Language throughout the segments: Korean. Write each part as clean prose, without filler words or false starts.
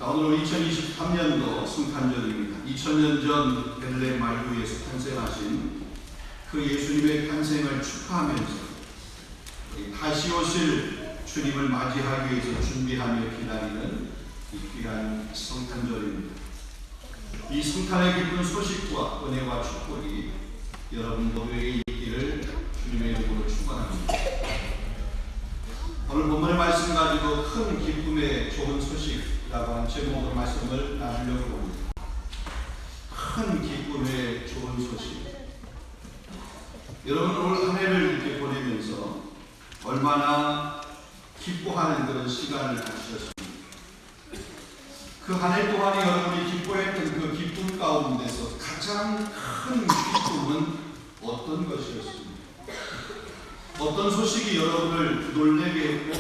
자, 오늘 2023년도 성탄절입니다. 2000년 전 베들레헴 말구에서 탄생하신 그 예수님의 탄생을 축하하면서 다시 오실 주님을 맞이하기 위해서 준비하며 기다리는 이 귀한 성탄절입니다. 이 성탄의 기쁜 소식과 은혜와 축복이 여러분 모두에게 있기를 주님의 이름으로 축원합니다. 오늘 본문의 말씀 가지고 큰 기쁨의 좋은 소식이라고 하는 제목으로 말씀을 나누려고 합니다. 큰 기쁨의 좋은 소식. 여러분 올 한 해를 이렇게 보내면서 얼마나 기뻐하는 그런 시간을 가지셨습니까? 그 한 해 동안에 여러분이 기뻐했던 그 기쁨 가운데서 가장 큰 기쁨은 어떤 것이었습니까? 어떤 소식이 여러분을 놀라게 했고,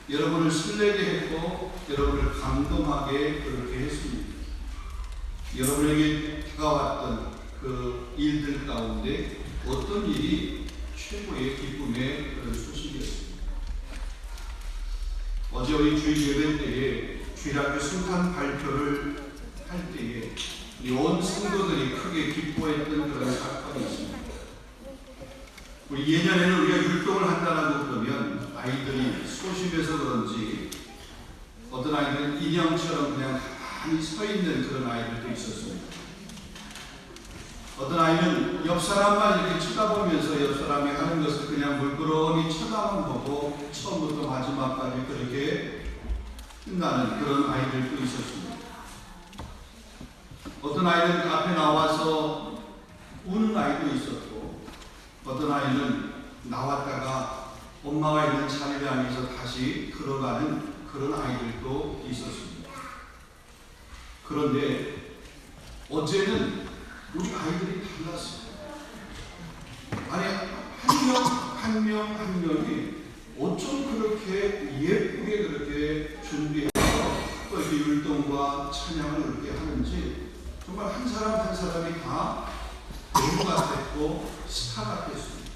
여러분을 설레게 했고, 여러분을 감동하게 그렇게 했습니다. 여러분에게 다가왔던 그 일들 가운데 어떤 일이 최고의 기쁨의 그런 소식이었습니다. 어제 우리 주일 예배 때에 주일학교 성탄 발표를 할 때에 온 성도들이 크게 기뻐했던 그런 사건이 있습니다. 우리 예년에는 우리가 율동을 한다라고 그러면 아이들이 소심해서 그런지 어떤 아이들은 인형처럼 그냥 가만히 서 있는 그런 아이들도 있었습니다. 어떤 아이는 옆 사람만 이렇게 쳐다보면서 옆 사람이 하는 것을 그냥 물끄러미 쳐다만 보고 처음부터 마지막까지 그렇게 끝나는 그런 아이들도 있었습니다. 어떤 아이는 앞에 나와서 우는 아이도 있었고, 어떤 아이는 나왔다가 엄마가 있는 자리에 앉아서 다시 걸어가는 그런 아이들도 있었습니다. 그런데 어제는 우리 아이들이 달랐어요. 아니, 한 명이 어쩜 그렇게 예쁘게 그렇게 준비해서 또 이렇게 율동과 찬양을 그렇게 하는지 정말 한 사람 한 사람이 다 배우 같았고 스타 같았습니다.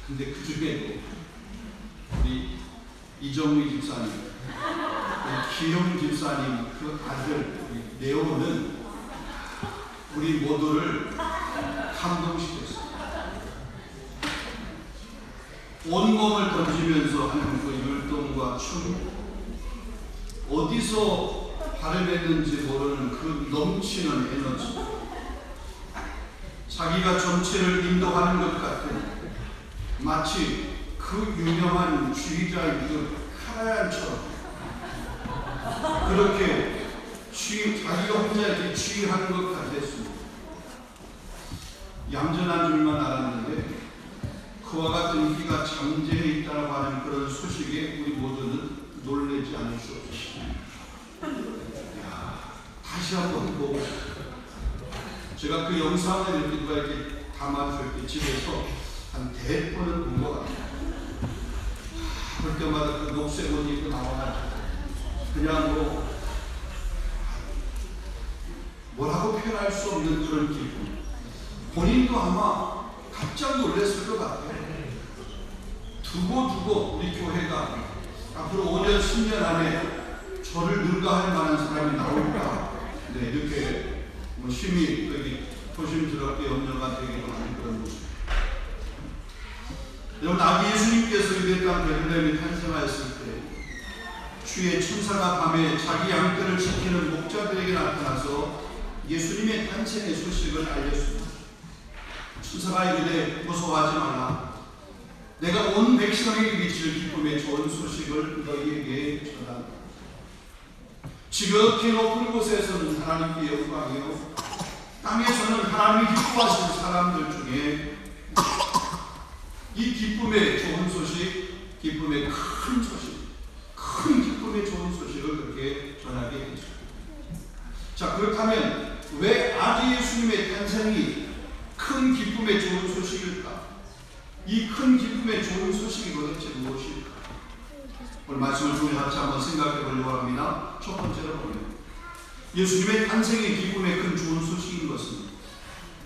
근데 그 중에도 우리 이정미 집사님, 기용 집사님 그 아들 우리 네오는 우리 모두를 감동시켰습니다. 온몸을 던지면서 하는 그 율동과 춤, 어디서 발음했는지 모르는 그 넘치는 에너지, 자기가 전체를 인도하는 것 같은 마치 그 유명한 주의자인 그 카라얀처럼 그렇게 자기가 혼자 이렇게 주의하는 것 같았습니다. 얌전한 줄만 알았는데 그와 같은 인기가 잠재해 있다고 하는 그런 소식에 우리 모두는 놀라지 않을 수 없었습니다. 다시 한번 보고 제가 그 영상을 이렇게 누가 이렇게 담아서 이렇게 집에서 한 100번은 본 것 같아요. 볼 때마다 그 녹색 옷 입고 나와가지고 그냥 뭐라고 표현할 수 없는 그런 기분. 본인도 아마 깜짝 놀랐을 것 같아요. 두고 우리 교회가 앞으로 5년, 10년 안에 저를 능가할 만한 사람이 나올까? 네, 이렇게 심히 조심스럽게 염려가 되기도 하는 그런 모습. 여러분, 아기 예수님께서 이 땅 베들레헴에 탄생하였을 때 주의 천사가 밤에 자기 양떼를 지키는 목자들에게 나타나서 예수님의 탄생의 소식을 알렸습니다. 천사가 이르되 무서워하지 말라. 내가 온 백성에게 미칠 기쁨의 좋은 소식을 너희에게 전한다. 지극히 높은 곳에서는 하나님께 영광이요 땅에서는 하나님이 기뻐하시는 사람들 중에 이 기쁨의 좋은 소식, 기쁨의 큰 소식, 큰 기쁨의 좋은 소식을 그렇게 전하게 되죠. 자, 그렇다면 왜 아기 예수님의 탄생이 큰 기쁨의 좋은 소식일까? 이 큰 기쁨의 좋은 소식이 도대체 무엇일까? 오늘 말씀을 통해 같이 한번 생각해 보려고 합니다. 첫 번째로 보면 예수님의 탄생의 기쁨의 큰 좋은 소식인 것은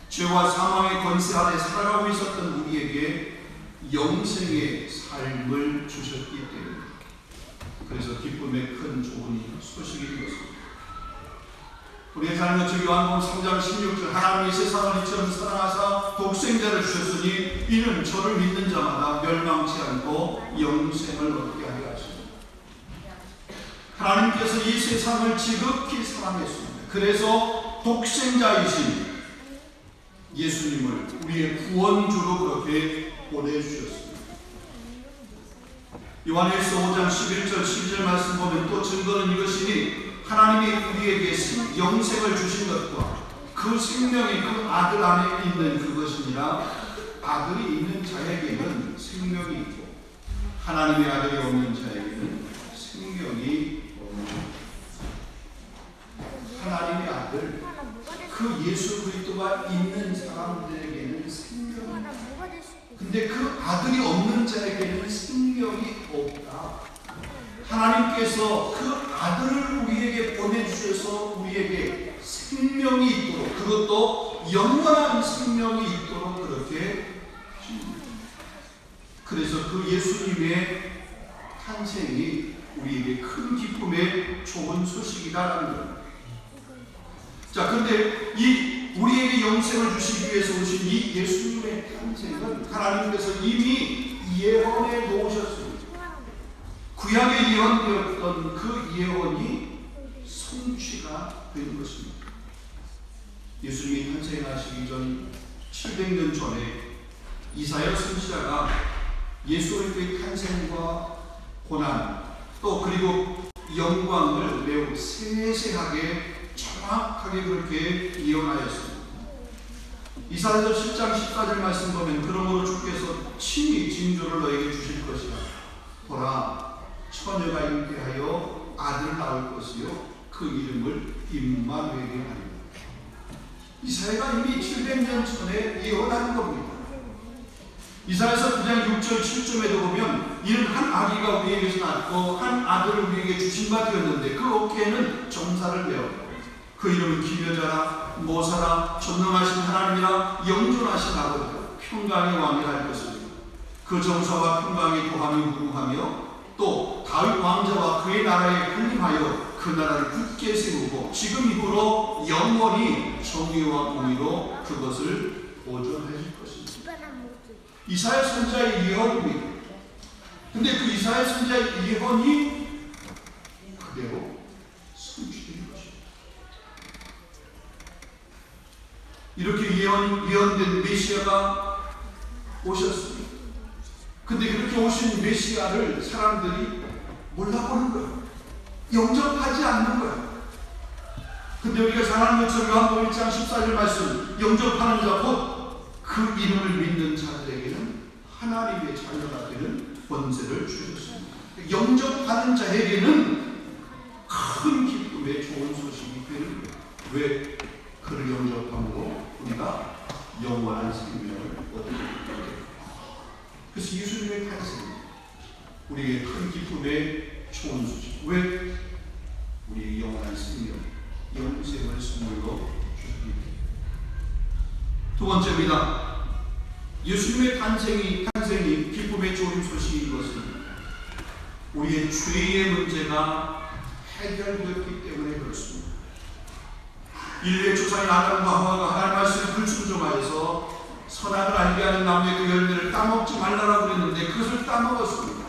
죄와 사망의 권세 아래 살아가고 있었던 우리에게 영생의 삶을 주셨기 때문입니다. 그래서 기쁨의 큰 좋은 소식인 것입니다. 우리의 삶은 저기 요한복음 3장 16절 하나님이 세상을 이처럼 사랑하사 독생자를 주셨으니 이는 저를 믿는 자마다 멸망치 않고 영생을 얻게 하려 하십니다. 하나님께서 이 세상을 지극히 사랑했습니다. 그래서 독생자이신 예수님을 우리의 구원주로 그렇게 보내주셨습니다. 요한일서 5장 11절 12절 말씀 보면 또 증거는 이것이니 하나님이 우리에게 영생을 주신 것과 그 생명이 그 아들 안에 있는 그것이니라. 아들이 있는 자에게는 생명이 있고 하나님의 아들이 없는 자에게는 생명이 없는. 하나님의 아들 그 예수 그리스도가 있는 사람들에게는 생명이 있다. 근데 그 아들이 없는 자에게는 생명이 없다. 하나님께서 그 아들을 우리에게 보내주셔서 우리에게 생명이 있도록, 그것도 영원한 생명이 있도록 그렇게 주십니다. 그래서 그 예수님의 탄생이 우리에게 큰 기쁨의 좋은 소식이다라는 겁니다. 자, 근데 이 우리에게 영생을 주시기 위해서 오신 이 예수님의 탄생은 하나님께서 이미 예언해 놓으셨습니다. 구약에 예언되었던 그 예언이 성취가 된 것입니다. 예수님이 탄생하시기 전 700년 전에 이사야 선지자가 예수 그리스도의 탄생과 고난 또 그리고 영광을 매우 세세하게 정확하게 그렇게 예언하였습니다. 이사야서 10장 14절 말씀 보면 그러므로 주께서 친히 징조를 너에게 주실 것이라. 보라 처녀가 잉태하여 아들을 낳을 것이요 그 이름을 임마누엘이라 하리라. 이사야가 이미 700년 전에 예언한 겁니다. 이사야서 9장 6절 7절에도 보면 이는 한 아기가 우리에게서 낳고 한 아들을 우리에게 주신 바 되었는데 그 어깨에는 정사를 메었고 그 이름은 기묘자라 모사라 전능하신 하나님이라 영존하신 아버지라 평강의 왕이라 할 것입니다. 그 정사와 평강이 도함이 무궁하며 또 다윗 왕자와 그의 나라에 군림하여 그 나라를 굳게 세우고 지금 이후로 영원히 정의와 공의로 그것을 보존하실 것입니다. 이사야 선지자의 예언입니다. 근데 그 이사야 선지자의 예언이 그대로 성취된 것입니다. 이렇게 예언된 메시아가 오셨습니다. 근데 그렇게 오신 메시아를 사람들이 몰라보는 거예요. 영접하지 않는 거예요. 근데 우리가 잘 아는 것처럼 요한복음 1장 14절 말씀 영접하는 자 곧 그 이름을 믿는 자들에게는 하나님의 자녀가 되는 권세를 주셨습니다. 영접하는 자에게는 큰 기쁨의 좋은 소식이 되는 거예요. 왜? 그를 영접함으로 우리가 영원한 생명을 얻게 됩니다. 그래서 예수님의 탄생, 우리에게 큰 기쁨의 좋은 소식. 왜? 우리의 영원한 생명, 영생을 선물로 주십니다. 두 번째입니다. 예수님의 탄생이 기쁨의 좋은 소식인 것은 우리의 죄의 문제가 해결되었기 때문에 그렇습니다. 인류의 조상인 아담과 하와가 하나님 말씀에 불순종하여서 선악을 알게 하는 나무의 그 열매를 따먹지 말라라고 그랬는데 그것을 따먹었습니다.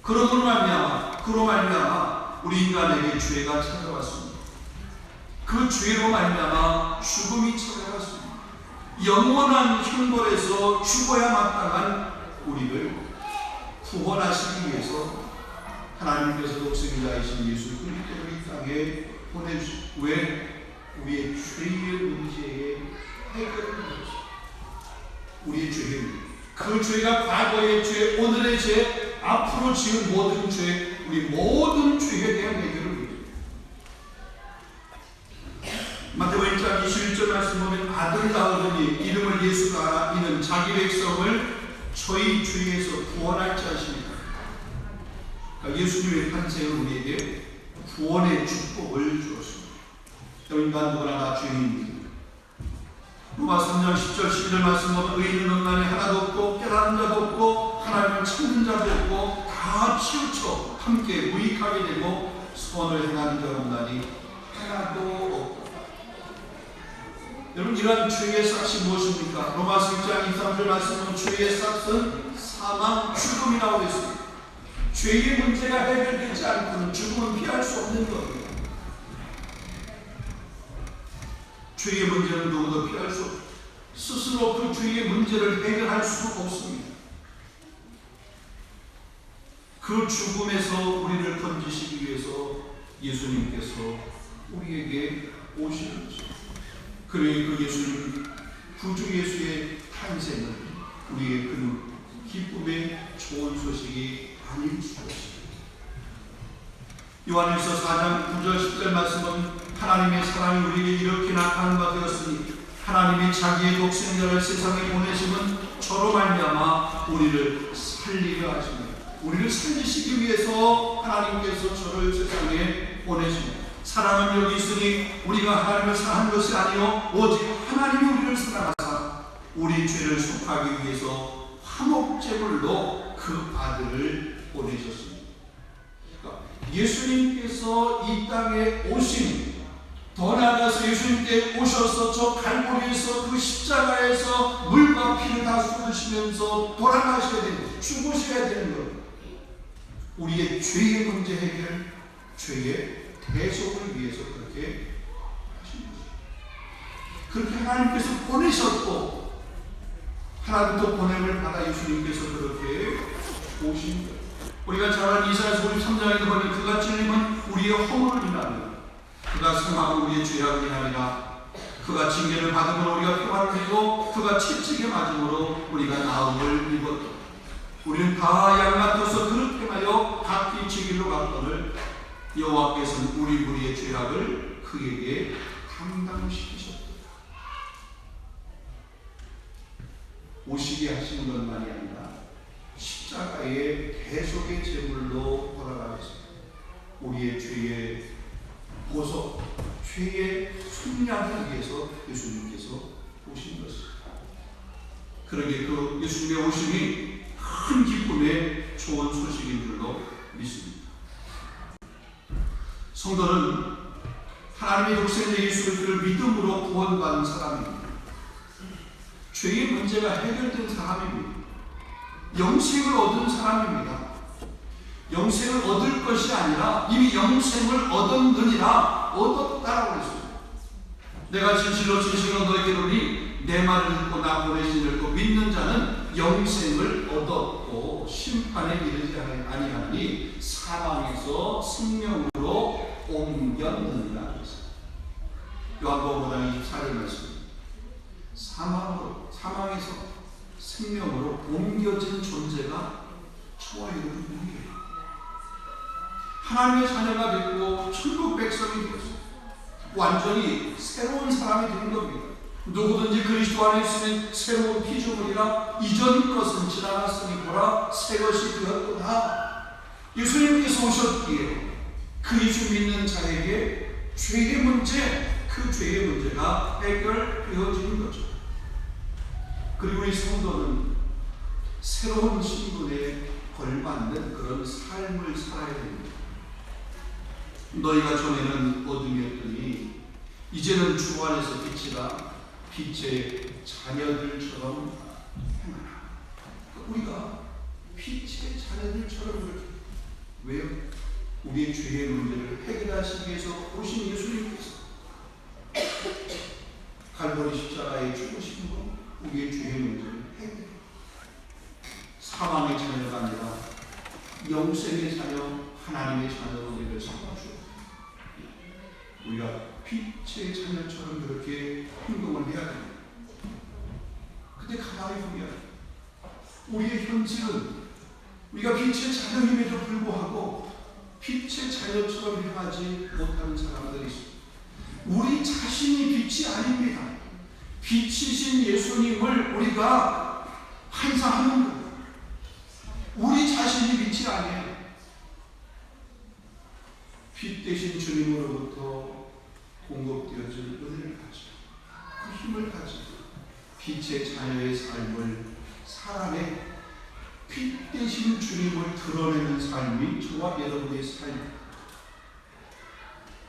그로 말미암아 우리 인간에게 죄가 찾아왔습니다. 그 죄로 말미암아 죽음이 찾아왔습니다. 영원한 형벌에서 죽어야 마땅한 우리를 구원하시기 위해서 하나님께서 독생자이신 예수 그리스도를 이 땅에 보내주시고 왜? 우리의 죄의 문제에 해결을 하셨습니다. 우리의 죄의 문제, 그 죄가 과거의 죄, 오늘의 죄, 앞으로 지은 모든 죄, 우리 모든 죄에 대한 해결을 이루어집니다. 마태복음 1장 21절 말씀 보면 아들 낳으더니 이름을 예수가 하라. 이는 자기 백성을 저희 죄에서 구원할 자십니다. 그러니까 예수님의 탄생은 우리에게 구원의 축복을 주었습니다. 인간 누구나 다 죄인입니다. 로마 3장 10절 11절 말씀 보면 의인은 없나니 하나도 없고 깨달은 자도 없고 하나님을 찾는 자도 없고 다 다 치우쳐 함께 무익하게 되고 선을 행하는 자 없나니 하나도 없다. 여러분, 이러한 죄의 싹이 무엇입니까? 로마서 1장 23절 말씀은 죄의 싹은 사망, 죽음이 나오고 있습니다. 죄의 문제가 해결되지 않고는 죽음은 피할 수 없는 겁니다. 죄의 문제는 누구도 피할 수 없습니다. 스스로 그 죄의 문제를 해결할 수 없습니다. 그 죽음에서 우리를 건지시기 위해서 예수님께서 우리에게 오시는 것입니다. 그리고 그 예수님, 구주 예수의 탄생은 우리의 그 기쁨의 좋은 소식이 아닐 수 없습니다. 요한일서 4장 9절 10절 말씀은 하나님의 사랑이 우리에게 이렇게 나타난 바 되었으니 하나님이 자기의 독생자를 세상에 보내심은 저로 말미암아 우리를 살리려 하십니다. 우리를 살리시기 위해서 하나님께서 저를 세상에 보내십니다. 사랑은 여기 있으니 우리가 하나님을 사랑한 것이 아니요 오직 하나님이 우리를 사랑하사 우리 죄를 속하기 위해서 화목제물로 그 아들을 보내셨습니다. 그러니까 예수님께서 이 땅에 오신, 더 나아가서 예수님께 오셔서 저 갈보리에서 그 십자가에서 물과 피를 다 쏟으시면서 돌아가셔야 되는 것, 죽으셔야 되는 것, 우리의 죄의 문제 해결, 죄의 대속을 위해서 그렇게 하신 것입니다. 그렇게 하나님께서 보내셨고 하나님도 보냄을 받아 예수님께서 그렇게 오신 거예요. 우리가 잘 아는 이사야서 53장에도 보면 그가 찔림은 우리의 허물을 인하며 그가 상함은 우리의 죄악을 인하리라. 그가 징계를 받음으로 우리가 평안을 누리고 그가 채찍에 맞음으로 우리가 나음을 입었다. 우리는 다 양 같아서 그릇 행하여 각기 제 길로 갔거늘 여호와께서는 우리의 죄악을 그에게 감당시키셨다. 오시게 하시는 것만이 아니라 십자가의 대속의 제물로 돌아가셨습니다. 우리의 죄의 보석, 죄의 속량을 위해서 예수님께서 오신 것입니다. 그러기에 그 예수님의 오심이 큰 기쁨의 좋은 소식인 줄로 믿습니다. 성도는 하나님의 독생자 예수 그리스도를 믿음으로 구원받은 사람입니다. 죄의 문제가 해결된 사람입니다. 영생을 얻은 사람입니다. 영생을 얻을 것이 아니라 이미 영생을 얻었느니라, 얻었다라고 했습니다. 내가 진실로 너에게 이르노니 내 말을 듣고 나 보내신 이를 또 믿는 자는 영생을 얻었고 심판에 이르지 아니하니 사망에서 생명으로 옮겼느니라. 요한복음 5장 24절 말씀. 사망에서 생명으로 옮겨진 존재가 저와 여러분 우리예요. 하나님의 자녀가 됐고 천국 백성이 되었습니다. 완전히 새로운 사람이 된 겁니다. 누구든지 그리스도 안에 있으면 새로운 피조물이라 이전 것은 지나갔으니 보라 새 것이 되었도다. 예수님께서 오셨기에 그 예수 믿는 자에게 죄의 문제, 그 죄의 문제가 해결되어지는 거죠. 그리고 이 성도는 새로운 신분에 걸맞는 그런 삶을 살아야 됩니다. 너희가 전에는 어둠이었더니 이제는 주 안에서 빛이라. 빛의 자녀들처럼 행하라. 우리가 빛의 자녀들처럼 그렇게. 왜요? 우리의 죄의 문제를 해결하시기 위해서 오신 예수님께서 갈보리 십자가에 죽으신 것, 우리의 죄의 문제를 해결해요. 사망의 자녀가 아니라 영생의 자녀, 하나님의 자녀로 우리를 삼아주옵소서. 우리가 빛의 자녀처럼 그렇게 행동을 해야 됩니다. 근데 가만히 보면 우리의 현실은 우리가 빛의 자녀임에도 불구하고 빛의 자녀처럼 행하지 못하는 사람들이 있습니다. 우리 자신이 빛이 아닙니다. 빛이신 예수님을 우리가 환상하는 거예요. 우리 자신이 빛이 아니에요. 빛 대신 주님으로부터 공급되어질 은혜를 가지고 그 힘을 가지고 빛의 자녀의 삶을 살아내 빛 대신 주님을 드러내는 삶이 저와 여러분의 삶입니다.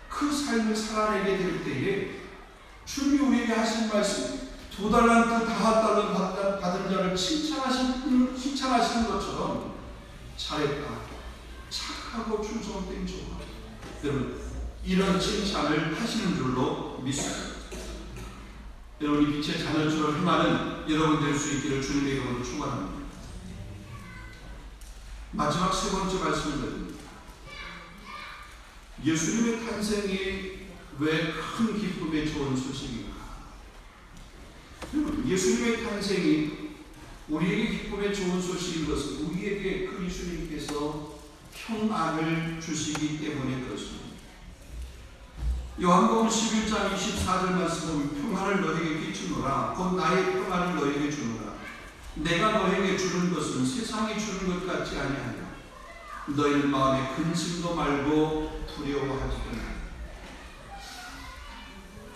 그 삶을 살아내게 될 때에 주님이 우리에게 하신 말씀, 2달란트 5달란트 받은 자를 칭찬하시는 것처럼 잘했다, 착하고 충성된 종아, 여러분 이런 칭찬을 하시는 줄로 믿습니다. 여러분이 빛의 자녀처럼 힘하는 여러분 될 수 있기를 주님의 이름으로 축원합니다. 마지막 3번째 말씀을 드립니다. 예수님의 탄생이 왜 큰 기쁨의 좋은 소식인가? 여러분, 예수님의 탄생이 우리에게 기쁨의 좋은 소식인 것은 우리에게 그 예수님께서 평안을 주시기 때문에 그렇습니다. 요한복음 11장 24절 말씀은 평안을 너에게 끼치노라 곧 나의 평안을 너에게 주노라. 내가 너에게 주는 것은 세상이 주는 것 같지 아니하냐. 너희는 마음에 근심도 말고 두려워하지도 말라.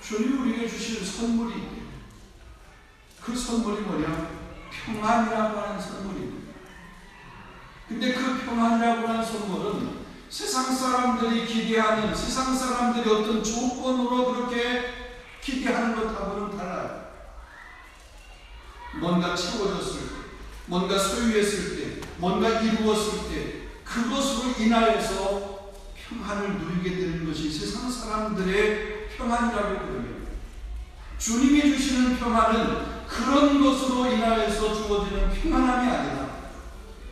주님이 우리에게 주신 선물이 있대요. 그 선물이 뭐냐? 평안이라고 하는 선물입니다. 근데 그 평안이라고 하는 선물은 세상 사람들이 기대하는, 세상 사람들이 어떤 조건으로 그렇게 기대하는 것하고는 달라요. 뭔가 채워졌을 때, 뭔가 소유했을 때, 뭔가 이루었을 때 그것으로 인하여서 평안을 누리게 되는 것이 세상 사람들의 평안이라고 그러면, 주님이 주시는 평안은 그런 것으로 인하여서 주어지는 평안함이 아니라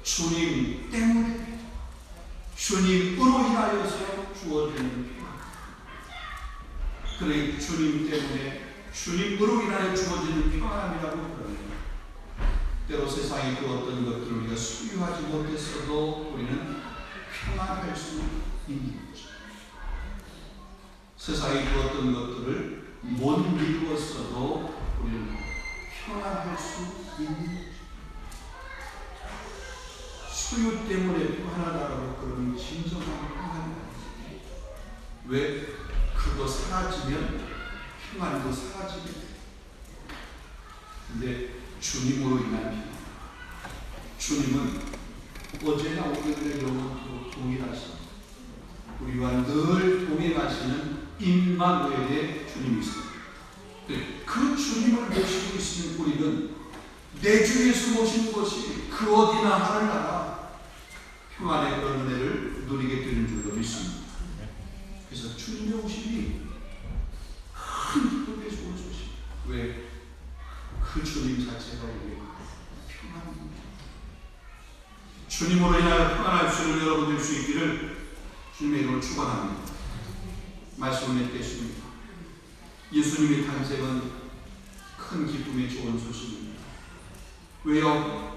주님 때문에, 주님으로 인하여서 주어지는 평안. 그래 주님 때문에, 주님으로 인하여 주어지는 평안이라고 그러면, 때로 세상의 그 어떤 것들을 우리가 소유하지 못했어도 우리는 평안할 수 있는 거죠. 세상의 그 어떤 것들을 못 이루었어도 우리는 평안할 수 있는 거죠. 소유 때문에 평안하다라고 그러면 진정한 평안이 아니에요. 왜? 그거 사라지면 평안도 사라지게 돼요. 근데 주님으로 인한 평안, 주님은 어제나 오늘의 영원토록 동일하십니다. 우리와 늘 동행하시는 임마누엘의 주님이십니다. 그 주님을 모시고 있으면 우리는 내 주 예수 모시는 것이 그 어디나 하늘나라 평안의 그런 은혜를 누리게 되는 줄로 믿습니다. 그래서 주님의 오심이 큰 기쁨의 좋은 소식. 왜? 그 주님 자체가 우리에게 평안입니다. 주님으로 인하여 평안할 수 있는 여러분 될 수 있기를 주님의 이름으로 축원합니다. 말씀을 맺겠습니다. 예수님의 탄생은 큰 기쁨의 좋은 소식입니다. 왜요?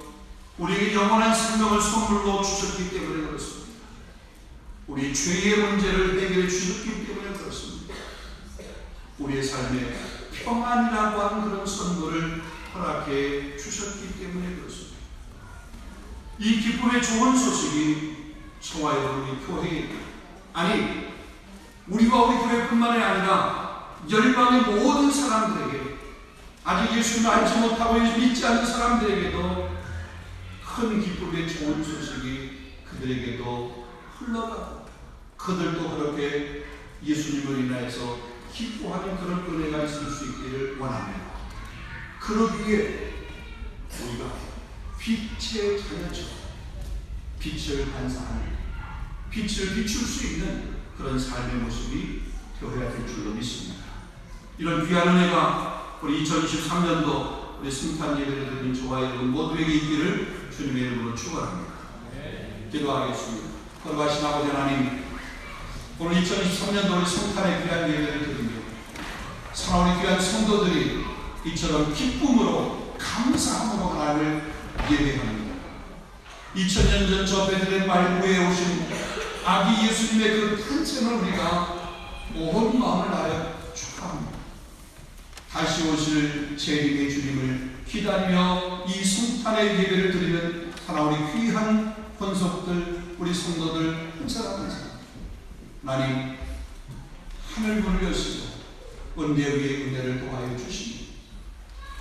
우리에게 영원한 생명을 선물로 주셨기 때문에 그렇습니다. 우리 죄의 문제를 해결해 주셨기 때문에 그렇습니다. 우리의 삶에 평안이라고 하는 그런 선물을 허락해 주셨기 때문에 그렇습니다. 이 기쁨의 좋은 소식이 저와 여러분의 교회에, 아니 우리와 우리 교회뿐만이 아니라 열방의 모든 사람들에게, 아직 예수님을 알지 못하고 믿지 않는 사람들에게도 큰 기쁨의 좋은 소식이 그들에게도 흘러가고 그들도 그렇게 예수님을 인하여서 기뻐하는 그런 은혜가 있을 수 있기를 원합니다. 그러기 위해 우리가 빛의 자녀처럼 빛을 반사하는, 빛을 비출 수 있는 그런 삶의 모습이 되어야 될 줄로 믿습니다. 이런 귀한 은혜가 우리 2023년도 우리 승탄 예배를 드린 저와 여러분 모두에게 있기를 주님의 이름으로 축원합니다. 기도하겠습니다. 거룩하신 아버지 하나님, 오늘 2023년도 우리 승탄의 귀한 예배를 드리며 사랑하는 귀한 성도들이 이처럼 기쁨으로 감사함으로 하나님을 예배합니다. 2000년 전 저 베들레헴 말구에 오신 아기 예수님의 그 탄생을 우리가 온 마음을 다하여 축하합니다. 다시 오실 재림의 주님을 기다리며 이 성탄의 예배를 드리는 하나님 귀한 권속들, 우리 성도들 한 사람 한 사람, 하나님 하늘 문을 여시고 은혜 위에 은혜를 도하여 주십니다.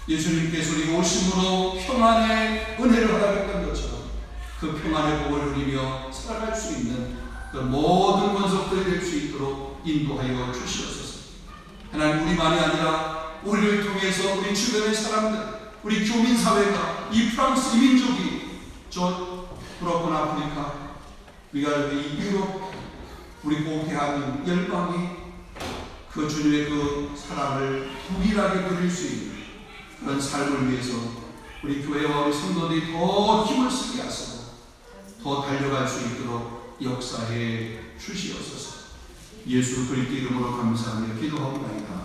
예수님께서 우리 오심으로 평안의 은혜를 허락했던 것처럼 그 평안의 복을 누리며 살아갈 수 있는 그 모든 권속들이 될 수 있도록 인도하여 주시옵소서. 하나님, 우리만이 아니라 우리를 통해서 우리 주변의 사람들, 우리 교민사회가, 이 프랑스 이민족이, 저 유럽권 아프리카, 우리가 이 유럽, 우리 고대한 열방이 그 주님의 그 사랑을 동일하게 누릴 수 있는 그런 삶을 위해서 우리 교회와 우리 성도들이 더 힘을 쓰게 하시고 더 달려갈 수 있도록 역사해 주시옵소서. 예수 그리스도 이름으로 감사하며 기도하옵나이다.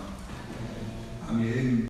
아멘.